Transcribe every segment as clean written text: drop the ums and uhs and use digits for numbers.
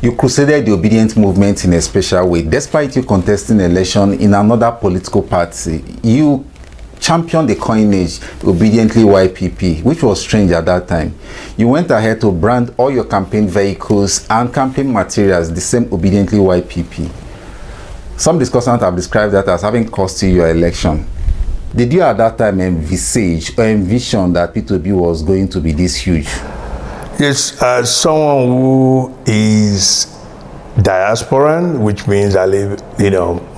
You crusaded the obedient movement in a special way. Despite you contesting election in another political party, you championed the coinage obediently YPP, which was strange at that time. You went ahead to brand all your campaign vehicles and campaign materials the same obediently YPP. Some discussants have described that as having cost you your election. Did you at that time envisage or envision that Peter Obi was going to be this huge? Yes, as someone who is diasporan, which means I live,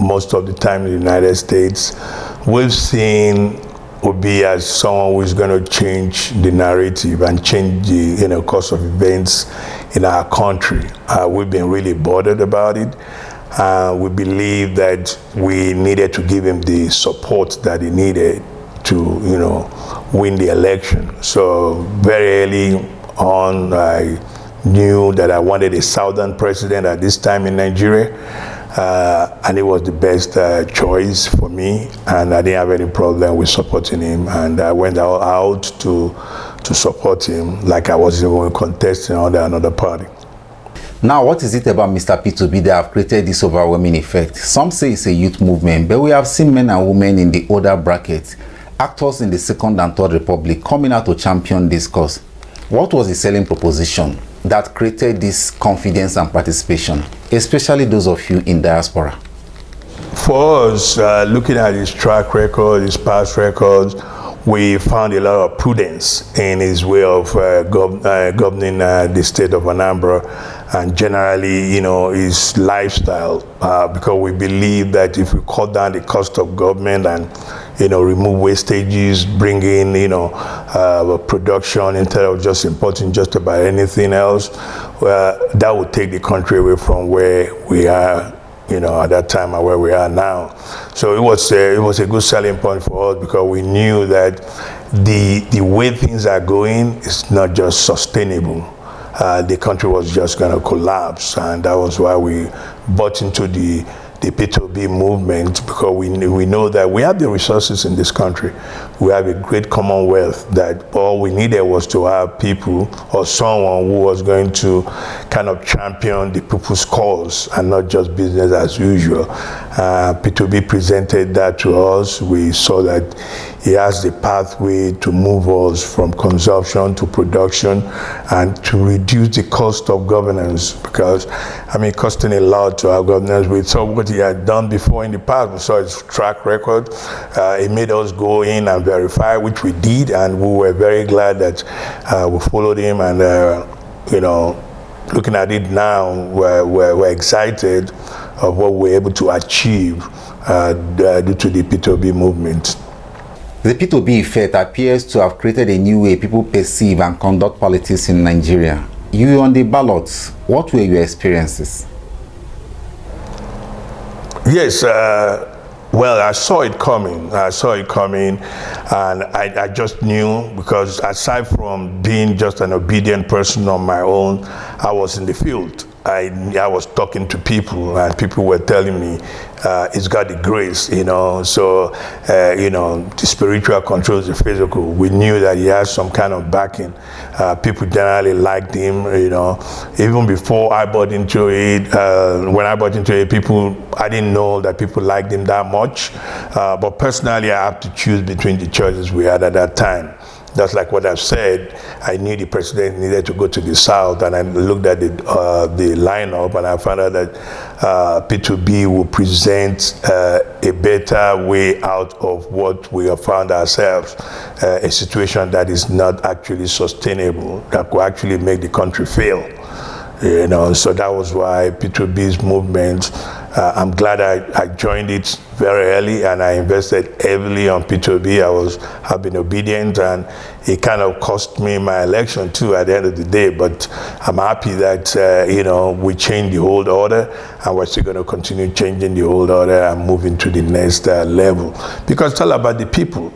most of the time in the United States, we've seen Obi as someone who is going to change the narrative and change the, course of events in our country. We've been really bothered about it. We believe that we needed to give him the support that he needed to, win the election. So very early on, I knew that I wanted a Southern president at this time in Nigeria, and it was the best choice for me, and I didn't have any problem with supporting him, and I went out to support him like I was even contesting under another party. Now, what is it about Mr. Peter Obi that have created this overwhelming effect? Some say it's a youth movement, but we have seen men and women in the older bracket, actors in the Second and Third Republic, coming out to champion this cause. What was the selling proposition that created this confidence and participation, especially those of you in diaspora? For us, looking at his track record, his past records, we found a lot of prudence in his way of governing the state of Anambra, and generally, his lifestyle, because we believe that if we cut down the cost of government and, remove wastages, bring in, production instead of just importing just about anything else, that would take the country away from where we are, at that time and where we are now. So it was a good selling point for us, because we knew that the way things are going is not just sustainable. The country was just going to collapse, and that was why we bought into the Peter Obi movement, because we know that we have the resources in this country. We have a great commonwealth, that all we needed was to have people or someone who was going to kind of champion the people's cause and not just business as usual. Peter Obi presented that to us. We saw that he has the pathway to move us from consumption to production and to reduce the cost of governance, because costing a lot to our governance. We saw what he had done before in the past. We saw his track record. He made us go in and verify, which we did, and we were very glad that we followed him. And looking at it now, we're excited of what we're able to achieve due to the Peter Obi movement. The Peter Obi effect appears to have created a new way people perceive and conduct politics in Nigeria. You were on the ballots. What were your experiences? Yes, well, I saw it coming, and I just knew, because aside from being just an obedient person on my own, I was in the field. I was talking to people, and people were telling me, he's got the grace, so, the spiritual controls the physical. We knew that he has some kind of backing. People generally liked him, even before I bought into it. When I bought into it, I didn't know that people liked him that much. But personally, I have to choose between the choices we had at that time. Just like what I've said, I knew the president needed to go to the south, and I looked at the lineup, and I found out that Peter Obi will present a better way out of what we have found ourselves, a situation that is not actually sustainable, that could actually make the country fail. So that was why Peter Obi's movement, I'm glad I joined it very early, and I invested heavily on Peter Obi. I've been obedient, and it kind of cost me my election too at the end of the day, but I'm happy that we changed the old order, and we're still going to continue changing the old order and moving to the next level, because it's all about the people.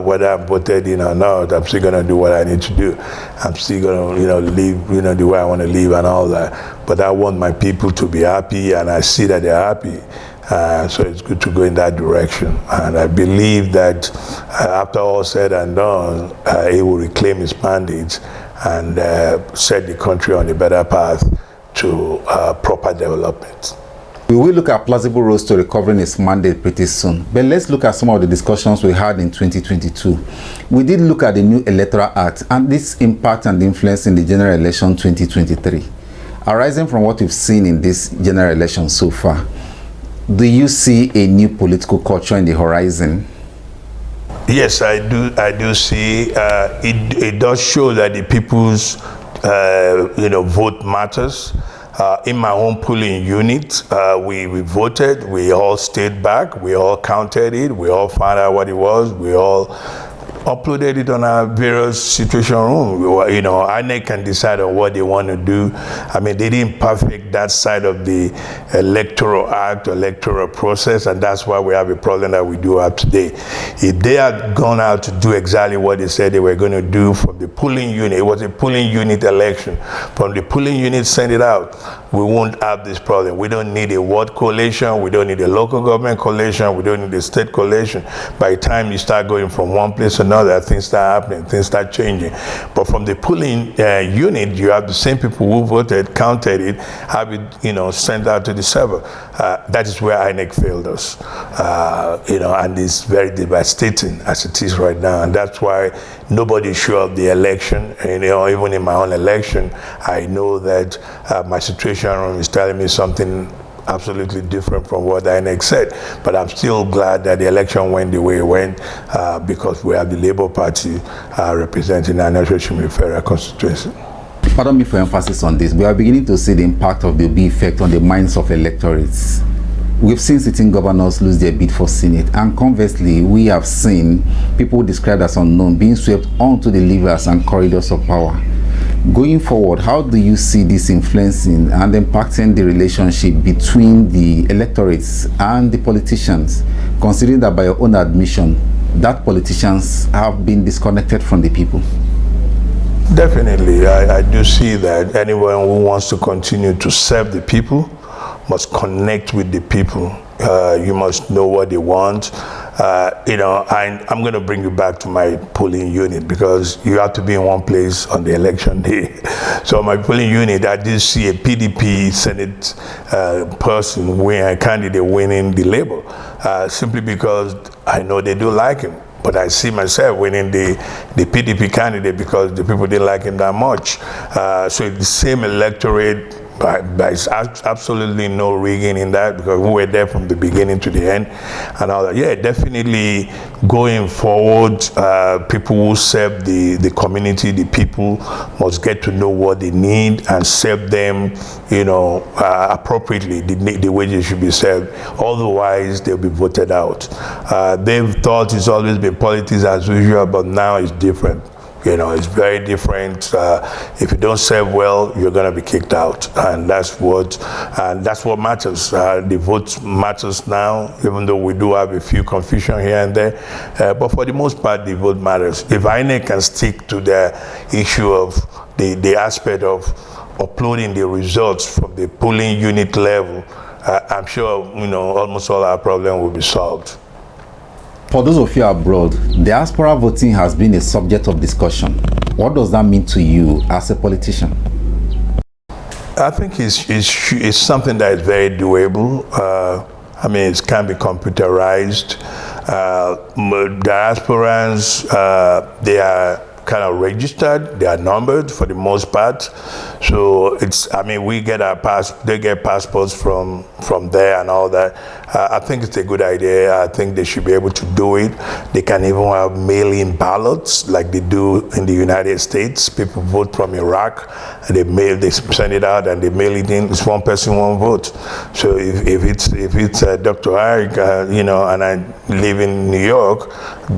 Whether I'm voted in or not, I'm still going to do what I need to do. I'm still going to live the way I want to live and all that, but I want my people to be happy, and I see that they're happy. So it's good to go in that direction. And I believe that after all said and done, he will reclaim his mandate and set the country on a better path to proper development. We will look at plausible roads to recovering its mandate pretty soon. But let's look at some of the discussions we had in 2022. We did look at the new Electoral Act and its impact and influence in the general election 2023. Arising from what we've seen in this general election so far, do you see a new political culture in the horizon? Yes, I do see. It does show that the people's vote matters. In my own polling unit, we voted, we all stayed back, we all counted it, we all found out what it was, we all uploaded it on our various situation room. INEC can decide on what they want to do. I mean, they didn't perfect that side of the electoral act, electoral process, and that's why we have a problem that we do have today. If they had gone out to do exactly what they said they were going to do from the polling unit, it was a polling unit election. From the polling unit send it out, we won't have this problem. We don't need a ward coalition, we don't need a local government coalition, we don't need a state coalition. By the time you start going from one place to another, things start happening, things start changing. But from the polling unit, you have the same people who voted, counted it, have it, sent out to the server. That is where INEC failed us, and it's very devastating as it is right now. And that's why nobody sure of the election. Even in my own election, I know that my situation room is telling me something absolutely different from what INEC said. But I'm still glad that the election went the way it went because we have the Labour Party representing our National Federal constituency. Pardon me for emphasis on this. We are beginning to see the impact of the Obi effect on the minds of electorates. We've seen sitting governors lose their bid for Senate, and conversely, we have seen people described as unknown being swept onto the levers and corridors of power. Going forward, how do you see this influencing and impacting the relationship between the electorates and the politicians, considering that by your own admission, that politicians have been disconnected from the people? Definitely, I do see that anyone who wants to continue to serve the people must connect with the people. You must know what they want. I'm going to bring you back to my polling unit because you have to be in one place on the election day. So my polling unit, I did see a PDP Senate a candidate winning the Labour, simply because I know they do like him. But I see myself winning the PDP candidate because the people didn't like him that much. So it's the same electorate. There's absolutely no rigging in that because we were there from the beginning to the end and all that. Yeah, definitely going forward, people who serve the community, the people must get to know what they need and serve them, appropriately, the way they should be served. Otherwise, they'll be voted out. They've thought it's always been politics as usual, but now it's different. It's very different. If you don't serve well, you're going to be kicked out, and that's what matters. The vote matters now, even though we do have a few confusion here and there. But for the most part, the vote matters. If INEC can stick to the issue of the aspect of uploading the results from the polling unit level, I'm sure almost all our problem will be solved. For those of you abroad, diaspora voting has been a subject of discussion. What does that mean to you as a politician? I think it's something that is very doable. It can be computerized. Diasporans, they are kind of registered, they are numbered for the most part. So we get they get passports from there and all that. I think it's a good idea. I think they should be able to do it. They can even have mail-in ballots like they do in the United States. People vote from Iraq, and they send it out and they mail it in. It's one person, one vote. So if it's Dr. Ike, and I live in New York,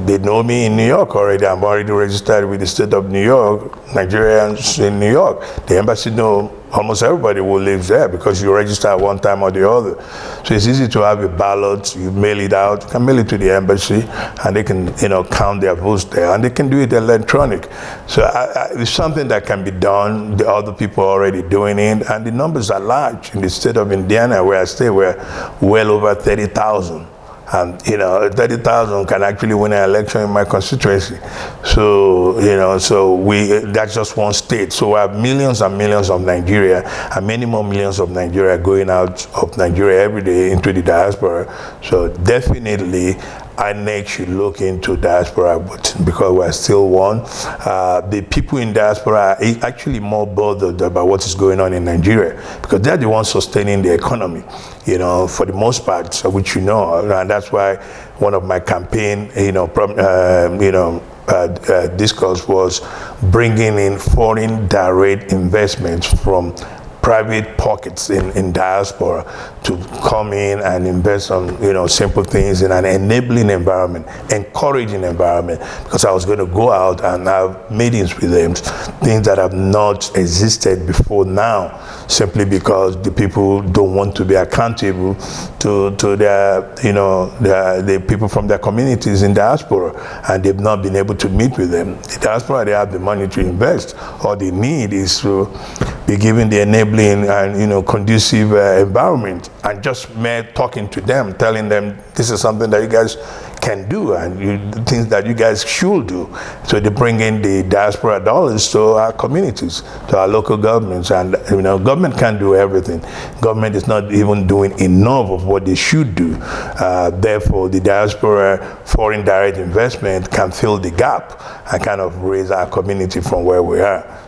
they know me in New York already. I'm already registered with the state of New York, Nigerians in New York. The embassy know almost everybody who lives there because you register at one time or the other. So it's easy to have a ballot, you mail it out, you can mail it to the embassy, and they can, count their votes there, and they can do it electronic. So it's something that can be done. The other people are already doing it, and the numbers are large. In the state of Indiana, where I stay, we're well over 30,000. And 30,000 can actually win an election in my constituency. So that's just one state. So we have millions and millions of Nigeria, and many more millions of Nigeria going out of Nigeria every day into the diaspora. So definitely INEC should look into diaspora voting, because we're still one. The people in diaspora are actually more bothered about what is going on in Nigeria, because they're the ones sustaining the economy, for the most part, which and that's why one of my campaign, discourse was bringing in foreign direct investments from private pockets in diaspora to come in and invest on simple things in an enabling environment, encouraging environment, because I was going to go out and have meetings with them, things that have not existed before now, simply because the people don't want to be accountable to their the people from their communities in diaspora, and they've not been able to meet with them. The diaspora, they have the money to invest. All they need is to be given the enabling and conducive environment, and just mere talking to them, telling them this is something that you guys can do and things that you guys should do. So they bring in the diaspora dollars to our communities, to our local governments, and government can't do everything. Government is not even doing enough of what they should do. Therefore, the diaspora foreign direct investment can fill the gap and kind of raise our community from where we are.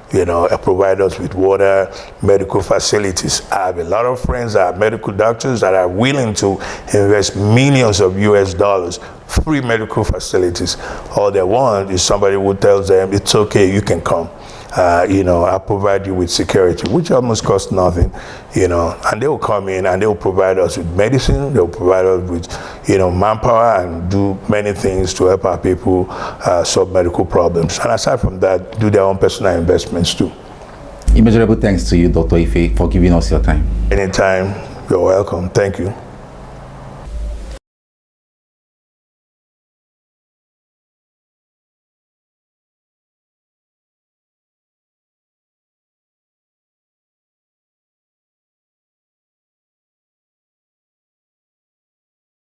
Provide us with water, medical facilities. I have a lot of friends that are medical doctors that are willing to invest millions of US dollars, free medical facilities. All they want is somebody who tells them, it's okay, you can come. I'll provide you with security, which almost costs nothing, and they will come in and they will provide us with medicine, they'll provide us with, manpower, and do many things to help our people solve medical problems. And aside from that, do their own personal investments too. Immeasurable thanks to you, Dr. Ife, for giving us your time. Anytime, you're welcome. Thank you.